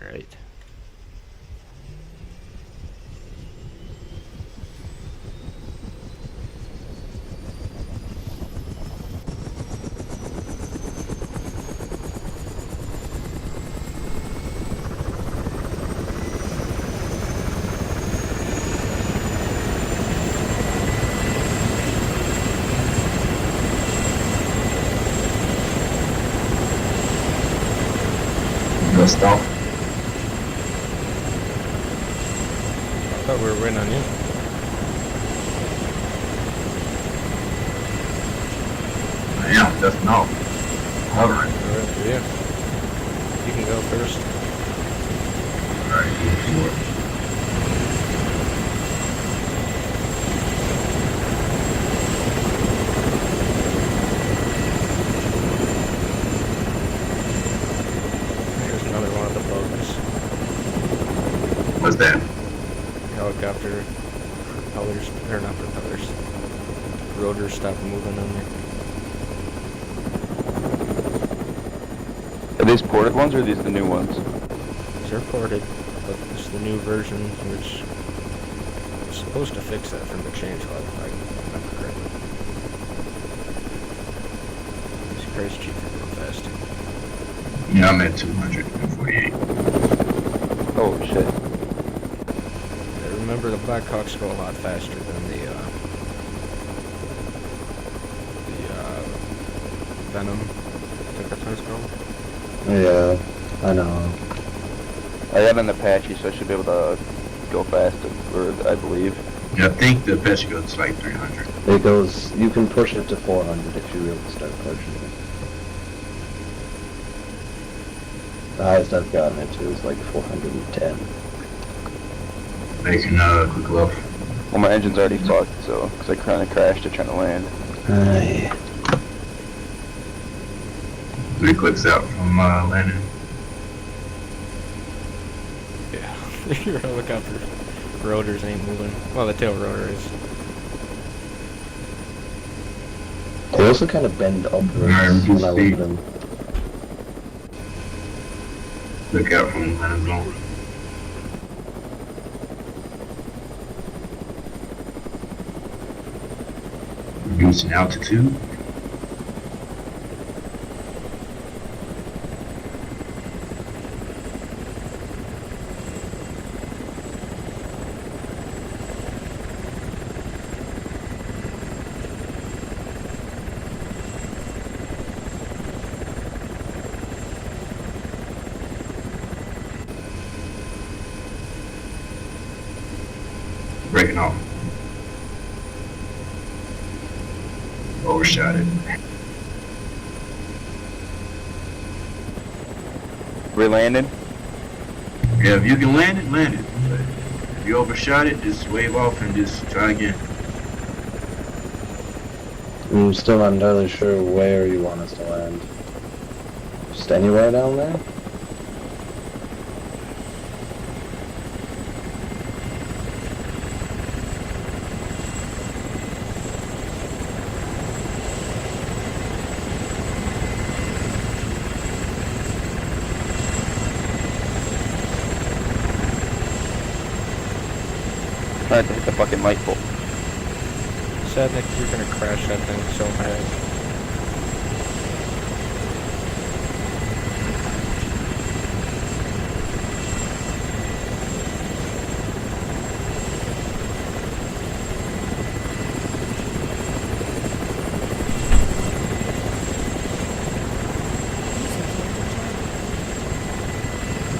Alright. Go stop. I thought we were waiting on you. Yeah, just no. Hovering. Alright, for you. You can go first. Alright, sure. Here's another one of the bugs. What's that? Helicopter propellers, or not propellers. Rotors stop moving on me. Are these ported ones or are these the new ones? These are ported, but it's the new version, which is supposed to fix that from the changelog, if I remember correctly. Jesus Christ, Chief, you're going fast. Yeah, I'm at 248. Oh shit. I remember the Blackhawks go a lot faster than the Venom, I think that's what it's called. Yeah, I know. I have an Apache, so I should be able to go faster, or I believe. Yeah, I think the Apache goes like 300. It goes, you can push it to 400 if you really start pushing it. The highest I've gotten it to is like 410. Making quick look. Well, my engine's already fucked, so, because I kind of crashed it trying to land. Aye. 3 clicks out from landing. Yeah, your helicopter rotors ain't moving. Well, the tail rotor is. They also kind of bend upwards when I look at them. Look out from landing zone. Reducing altitude. Breaking off. Overshot it. We landed? Yeah, if you can land it, land it. But if you overshot it, just wave off and just try again. I'm still not entirely sure where you want us to land. Just anywhere down there? Trying to hit the fucking light pole. Sad Nick, you're gonna crash that thing so bad.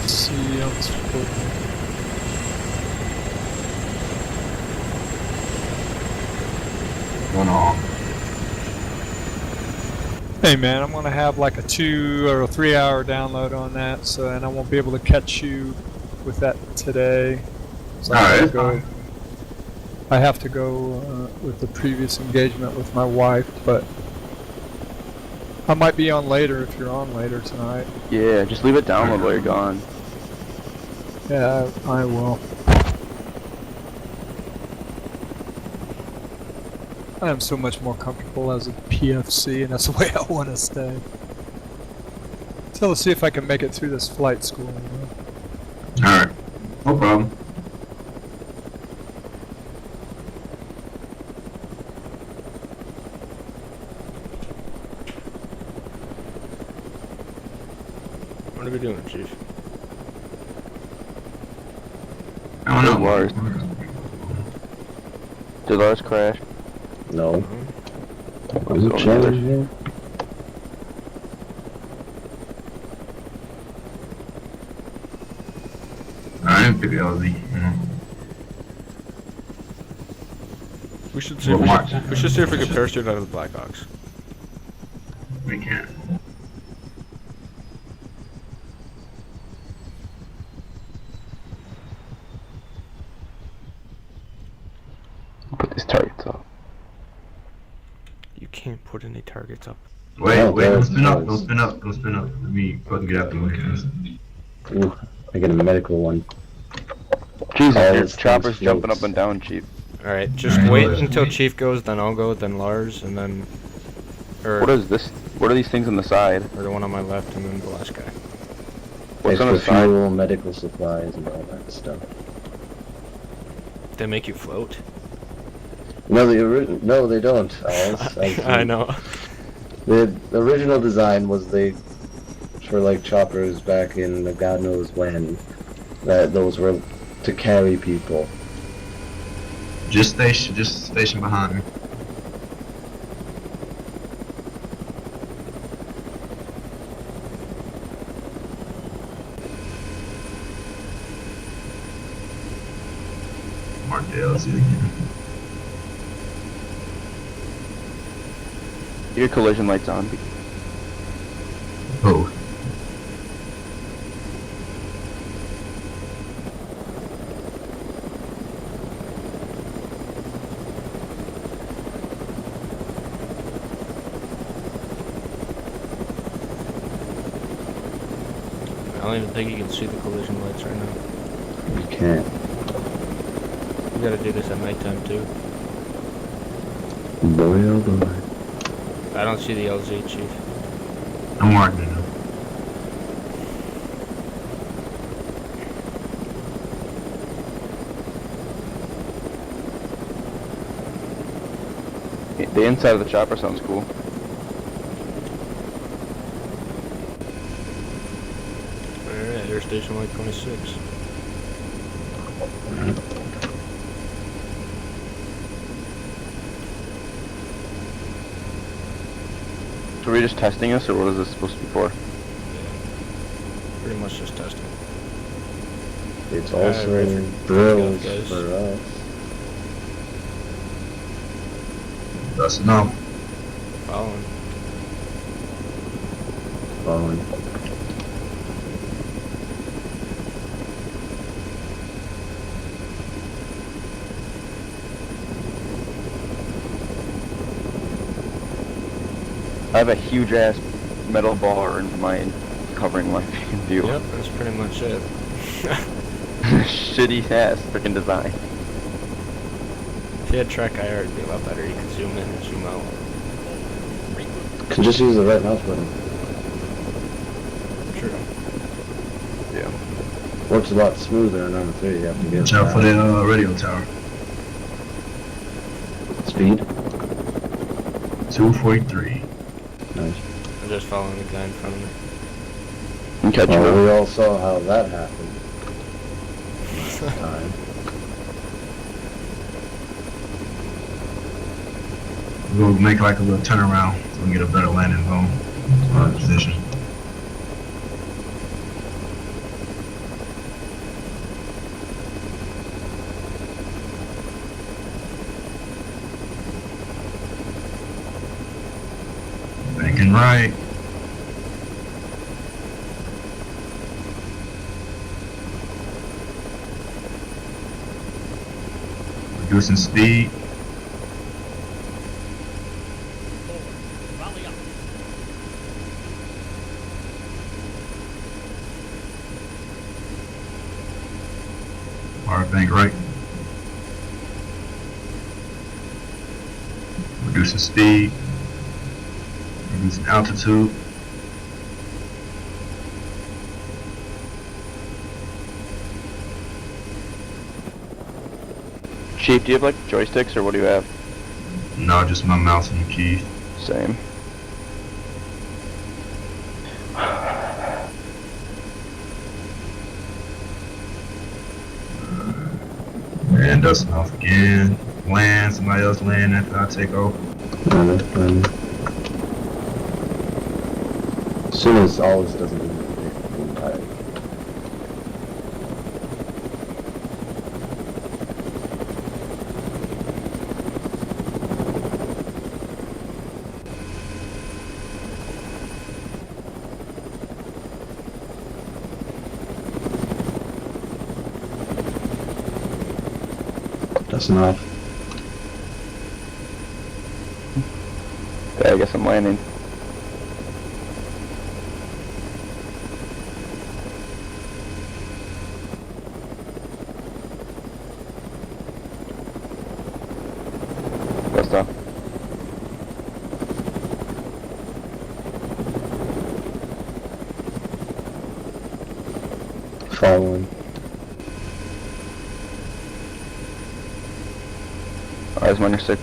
Let's see else. Going on. Hey man, I'm gonna have like a 2 or 3 hour download on that, so and I won't be able to catch you with that today. So I have to go with the previous engagement with my wife, but I might be on later if you're on later tonight. Yeah, just leave it download while you're gone. Yeah, I will. I am so much more comfortable as a PFC, and that's the way I want to stay. So let's see if I can make it through this flight school. You know? No problem. What are we doing, Chief? I don't know. Lars. Did Lars crash? No. Mhm. Is it challenge here? I didn't pick the LZ. We should see. Well, If Mark. we should see if we can parachute out of the Blackhawks. We can't. Put these targets up. You can't put any targets up. Wait, No, wait, don't there's- spin up, don't spin up, don't spin up. Let me fucking get out the way. Ooh, I get a medical one. Jesus, All your this chopper's thing jumping floats. up and down, Chief. All right, just Alright, wait well, until Chief goes, then I'll go, then Lars, and then, What is this? What are these things on the side? or the one on my left, and then the last guy. What's on Extra the side? fuel, medical supplies, and all that stuff. They make you float. No, no, they don't. Alice. I know. The original design was for like choppers back in the God knows when, that those were to carry people. Just station behind me. Mark the LZ again. Your collision light's on. Oh. I don't even think you can see the collision lights right now. You can't. You gotta do this at nighttime too. Boy, oh boy. I don't see the LZ, Chief. I'm marking it now. The inside of the chopper sounds cool. Alright, air station light 26. So are we just testing this, or what is this supposed to be for? Pretty much just testing. It's Alright, also ready for- drills guys. for us. That's enough. Following. Following. I have a huge ass metal bar in mine covering my view. Yep, that's pretty much it. Shitty ass freaking design. If you had track IR, it'd be a lot better. You could zoom in and zoom out. Can just use the right mouse button. True. Yeah. Works a lot smoother on number 3. You have to get Watch out for that radio tower. speed. 243. Nice. I'm just following the guy in front of me. I'm catching Well, up. we all saw how that happened last time. We'll make like a little turnaround so we can get a better landing zone position. Banking right. Reducing speed. Hard bank right. Reducing speed. Reducing altitude. Chief, do you have like joysticks or what do you have? No, just my mouse and the keys. Same. And dusting off again. Land, somebody else land after I take over. As soon as all this doesn't do anything, I'm tired. Dusting off. Okay, I guess I'm landing. Dust off. Following. Eyes minor 6.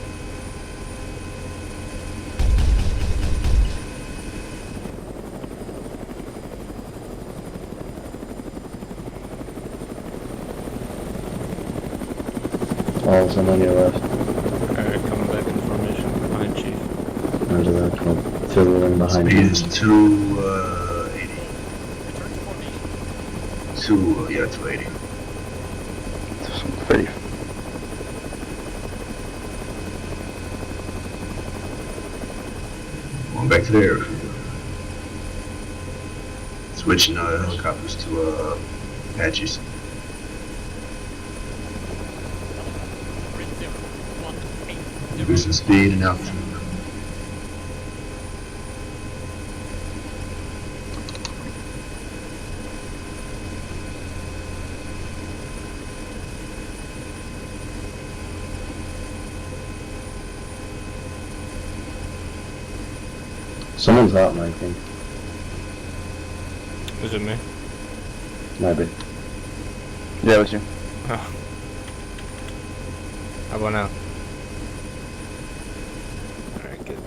All of them on your left. Alright, coming back in formation behind Chief. Roger that. I'll fill in behind Speed you. is 280. 280. Pretty. Going back to the airfield. Switching helicopters to Apaches. Boosting speed and altitude. Someone's out, I think. Is it me? Might be. Yeah, it was you. Oh. How about now? Alright, good.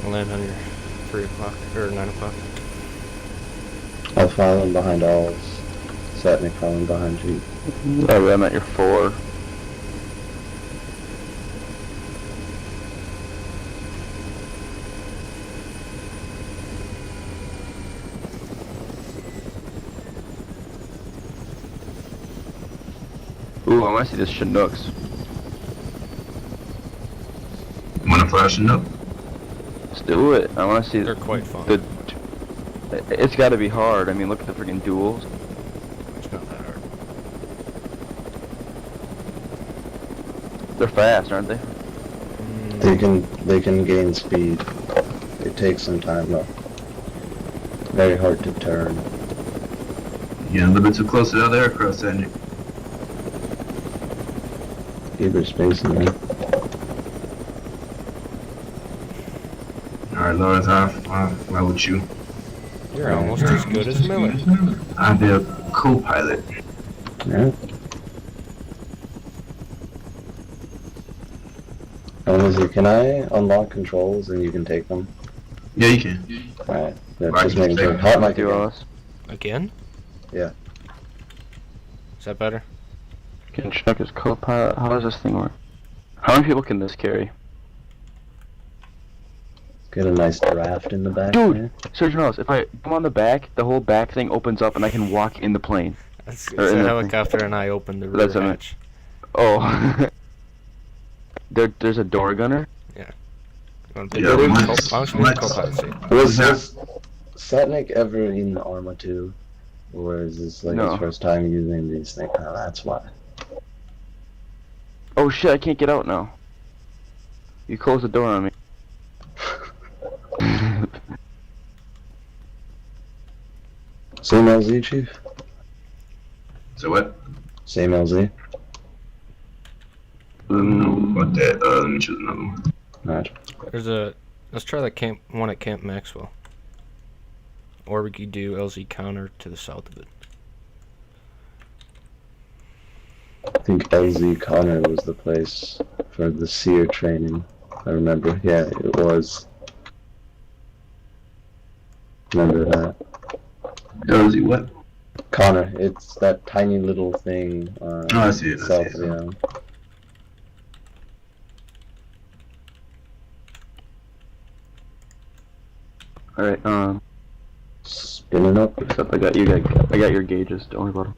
I'll land on your 3 o'clock, or 9 o'clock. I'll follow in behind alls. Satnick following behind you. Oh, I'm at your 4. Ooh, I want to see this Chinooks. Wanna flash it up? Let's do it. I want to see They're quite fun. the. It's got to be hard. I mean, look at the freaking duels. It's not that hard. They're fast, aren't they? They can gain speed. It takes some time though. Very hard to turn. Yeah, a little bit too close to the other aircraft, Nick. Give her space in there. Alright, Lawrence, I'll fly with you. You're almost as good as Miller. I'll be a co-pilot. Yeah. Lizzie, can I unlock controls and you can take them? Yeah, you can. Alright. Yeah, Right, just making sure. take Hot mic Do again. us. Again? Yeah. Is that better? Can check his co-pilot. How does this thing work? How many people can this carry? Get a nice draft in the back. Dude! there. Surgeon House, if I come on the back, the whole back thing opens up and I can walk in the plane. It's Or a in the- helicopter and I opened the rear That's what I meant. hatch. Oh. There's a door gunner? You want to Yeah, pick mine's- why don't you mine's- pick co-pilot seat? Was Satnick ever in ArmA 2? Or is this like No. his first time using these things? Oh, that's why. Oh shit, I can't get out now. You closed the door on me. Same LZ, Chief? So what? Same LZ? No. about that. Let me choose another one. Alright. Let's try the one at Camp Maxwell. Or we could do LZ counter to the south of it. I think LZ Connor was the place for the seer training. I remember. Yeah, it was. Remember that. LZ what? Connor, it's that tiny little thing I see it. south of the island. Alright, Spinning up. except I got your gauges, don't worry about them.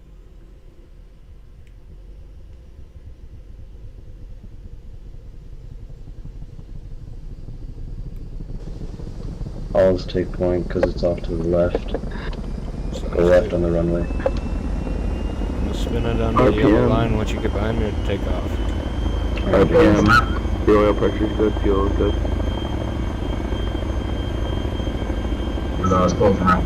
Always take point because it's off to the left. So Go left on the runway. I'm gonna spin it on the yellow RPM. line. Once you get behind me, it'll take off. RPM, the oil pressure's good, fuel is good. Where's all close now?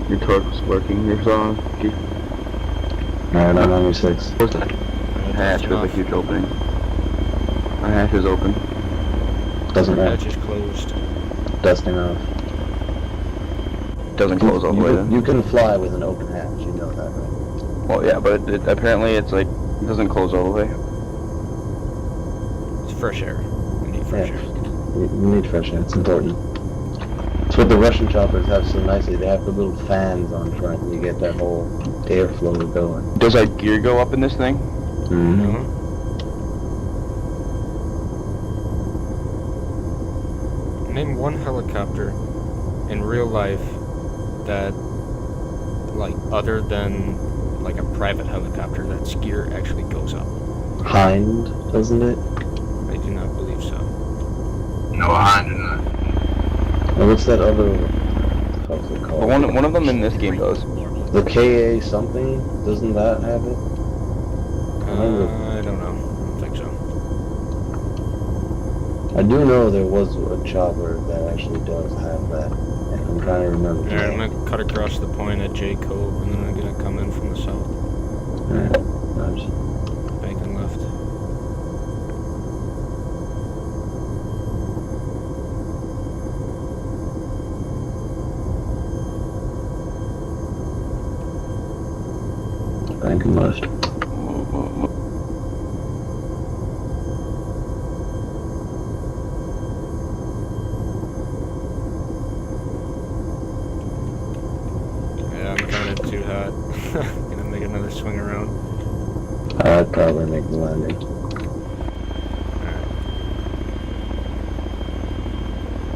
Your torque was working, your song. Alright, I'm on your 6. What's that? Hatch with a huge opening. Our hatch is open. Doesn't Hatch matter. is closed. Dusting off. Doesn't close all the way then. You can fly with an open hatch, you know that, right? Well, yeah, but apparently it's like, it doesn't close all the way. It's fresh air. We need fresh Yeah. air. You need fresh air, it's important. It's what the Russian choppers have so nicely. They have the little fans on front and you get that whole airflow going. Does that gear go up in this thing? Mm-hmm. No? Name one helicopter in real life that, like, other than like a private helicopter, that gear actually goes up. Hind, doesn't it? I do not believe so. No, I do not. Or what's that other, how's it called? Well, one of them in this game does. The KA something, doesn't that have it? I don't know. I don't think so. I do know there was a chopper that actually does have that, and I'm trying to remember. Alright, I'm gonna cut across the point at J Cove, and then I'm gonna come in from the south. Alright, nice. Banking left. Banking left. Yeah, I'm coming in too hot. Gonna make another swing around. I'd probably make the landing. Alright.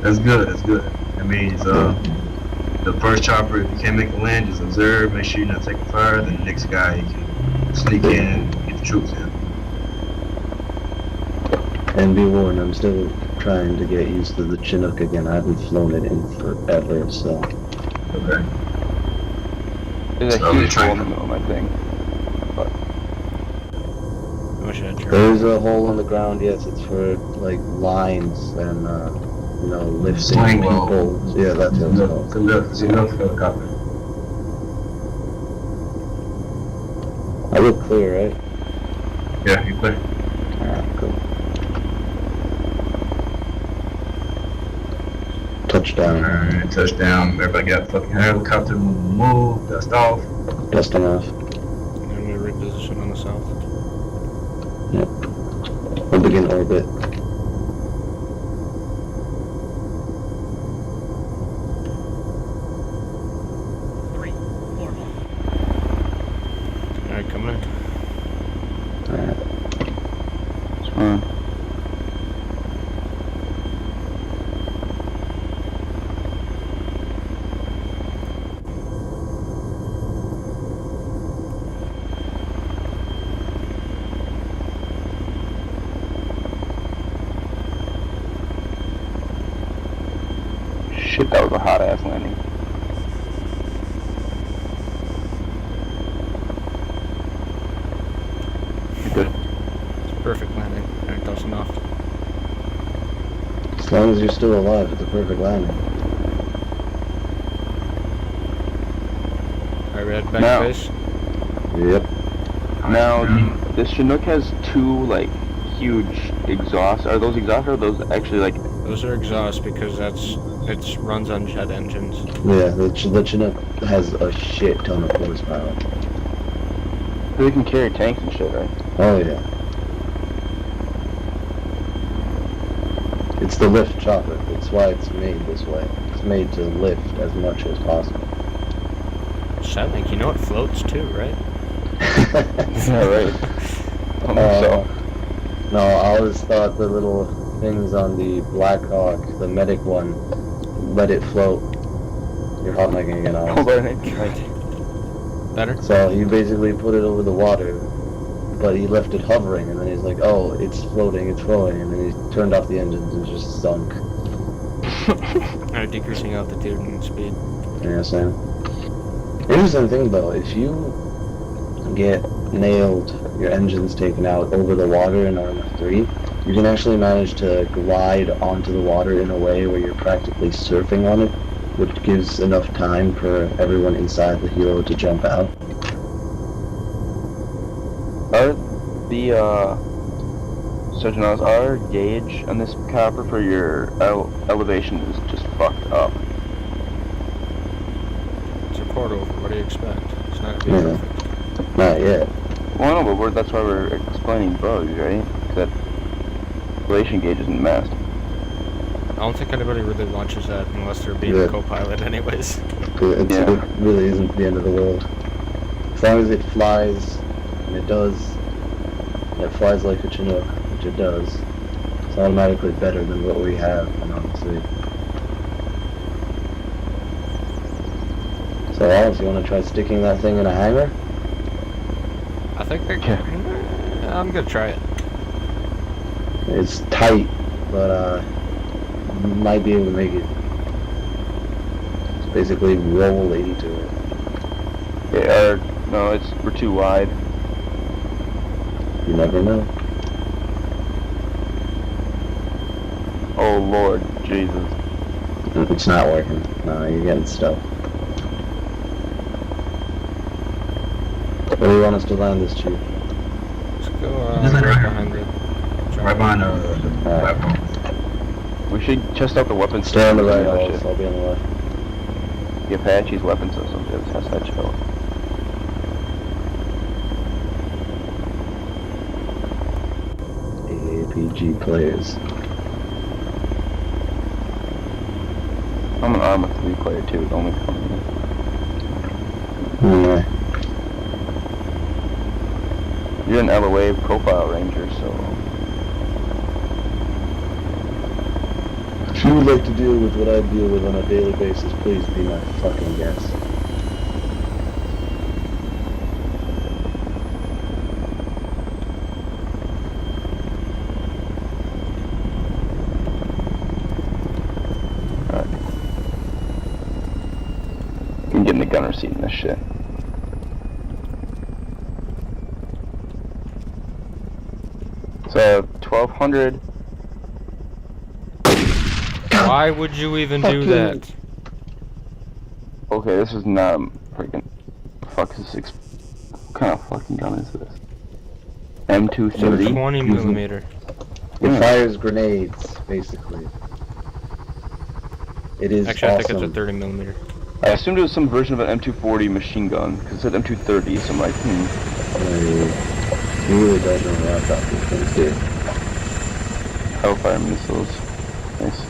That's good. That's good. That means the first chopper, if you can't make a land, just observe. Make sure you're not taking fire. Then the next guy, you can sneak in and get the troops in. And be warned, I'm still trying to get used to the Chinook again. I haven't flown it in forever, so. Okay. There's a So huge they hole try- in the middle of my thing. I wish I had There's a hole in the ground, yes, it's for, like, lines and, you know, lifting Swing low. people. Yeah, that's what it's called. It's enough helicopter. I look clear, right? Yeah, you clear. Alright, cool. Touchdown. Alright, touchdown. Everybody got fucking helicopter. Move. Dust off. Dusting off. I'm gonna reposition on the south. We'll begin orbit. Alright, coming in. Alright. It's fine. Shit, that was a hot ass landing. enough. As long as you're still alive, it's a perfect landing. Alright, we head back Now- to base. Yep. Now, this Chinook has two, like, huge exhausts. Are those exhausts or are those actually, like... Those are exhaust because it runs on jet engines. Yeah, the Chinook has a shit ton of horsepower. They can carry tanks and shit, right? Oh yeah. It's the lift chopper. That's why it's made this way. It's made to lift as much as possible. Sadly, you know it floats too, right? Yeah, right. So, No, I always thought the little things on the Blackhawk, the medic one, let it float. You're hot micing again, Alex. hold on, Better? So he basically put it over the water, but he left it hovering, and then he's like, oh, it's floating, and then he turned off the engines and just sunk. Decreasing altitude and speed. You know what I'm saying? Interesting thing though, if you get nailed, your engine's taken out over the water in ArmA 3, you can actually manage to glide onto the water in a way where you're practically surfing on it, which gives enough time for everyone inside the helo to jump out. Are the, Sergeant Oz, our gauge on this copper for your elevation is just fucked up. It's a quarter over. What do you expect? It's not gonna be Yeah. perfect. Not yet. Well, no, but that's why we're explaining bugs, right? 'Cause that elevation gauge isn't messed. I don't think anybody really launches that unless they're being Yeah. a co-pilot anyways. It really isn't the end of the world. As long as it flies, and it does, and it flies like a Chinook, which it does, it's automatically better than what we have, and honestly. So Alex, you want to try sticking that thing in a hangar? I think they're... I'm gonna try it. It's tight, but you might be able to make it. It's basically roll 80 to it. Yeah, no, we're too wide. You never know. Oh Lord, Jesus. It's not working. No, you're getting stuck. Where do you want us to land this, Chief? Let's go Just land right right behind it. Right behind the platform. We should test out the weapons. Stay on the right, system and Alex. shit. I'll be on the left. The Apache's weapon system, just test that shit out. APG players. I'm an ArmA 3 player too, don't we? Yeah. You're an LOA profile ranger, so... If you would like to deal with what I deal with on a daily basis, please be my fucking guest. I'm getting the gunner seat in this shit. So, 1200. Why would you even do that? Okay, this is not a freaking... Fuck is this? What kind of fucking gun is this? M230? 20 millimeter. It fires grenades, basically. It is Actually, I think awesome. it's a 30 millimeter. I assumed it was some version of an M240 machine gun, because it said M230, so I'm like, You really don't know what about these things, do you? Hellfire missiles. Nice.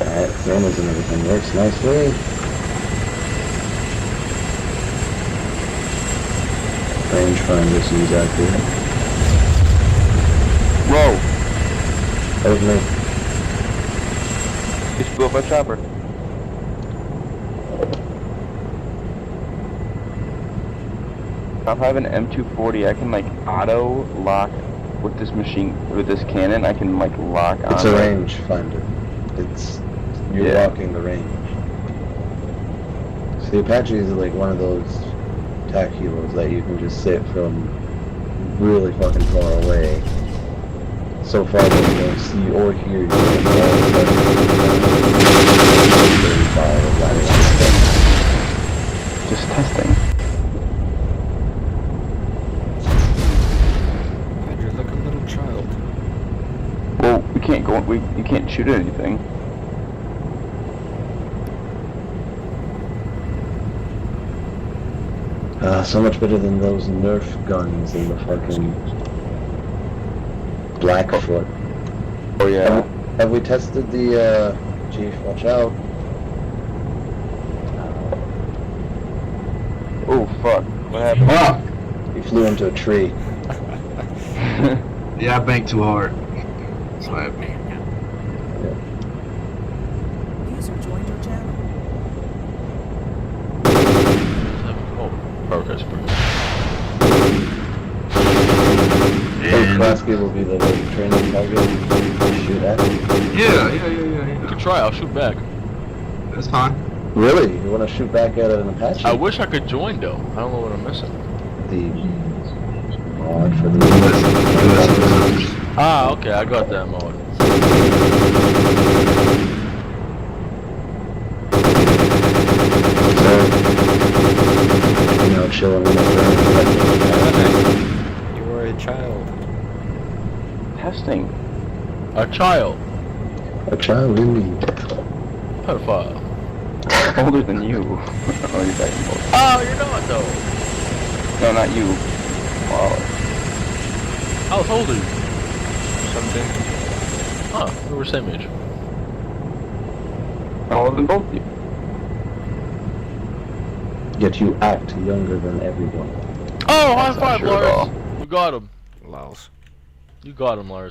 Alright, thermals and everything works nicely. Rangefinder seems accurate. Whoa! That was me. Just blew up my chopper. If I have an M240, I can like auto lock with this machine, with this cannon. I can like lock on. It's a rangefinder. You're Yeah. walking the range. So the Apache is like one of those tac helos that you can just sit from really fucking far away. So far that you don't see or hear you. Just testing. God, you're like a little child. Well, we can't go. You can't shoot at anything. So much better than those Nerf guns in the fucking Blackfoot. Oh yeah. Have we tested the, Chief, watch out. Oh fuck. What happened? Fuck! He flew into a tree. Yeah, I banked too hard. That's what happened. User joined your channel. Oh, progress. Hey, And Klasky will be the training target to shoot at. You can try, I'll shoot back. That's fine. Really? You want to shoot back at an Apache? I wish I could join though. I don't know what I'm missing. The mod for the... Ah, okay, I got that mod. So, you know, chilling in the You are a child. Testing. A child. a child indeed. Pedophile. Older than you. Oh, you're back in both. Oh, you're not though. No, not you. Wow. How old are you? 17. Huh, we were same age. Older than both of you. Yet you act younger than everyone. Oh, high That's not five, true at all. Lars. You got him. Laos. You got him, Lars.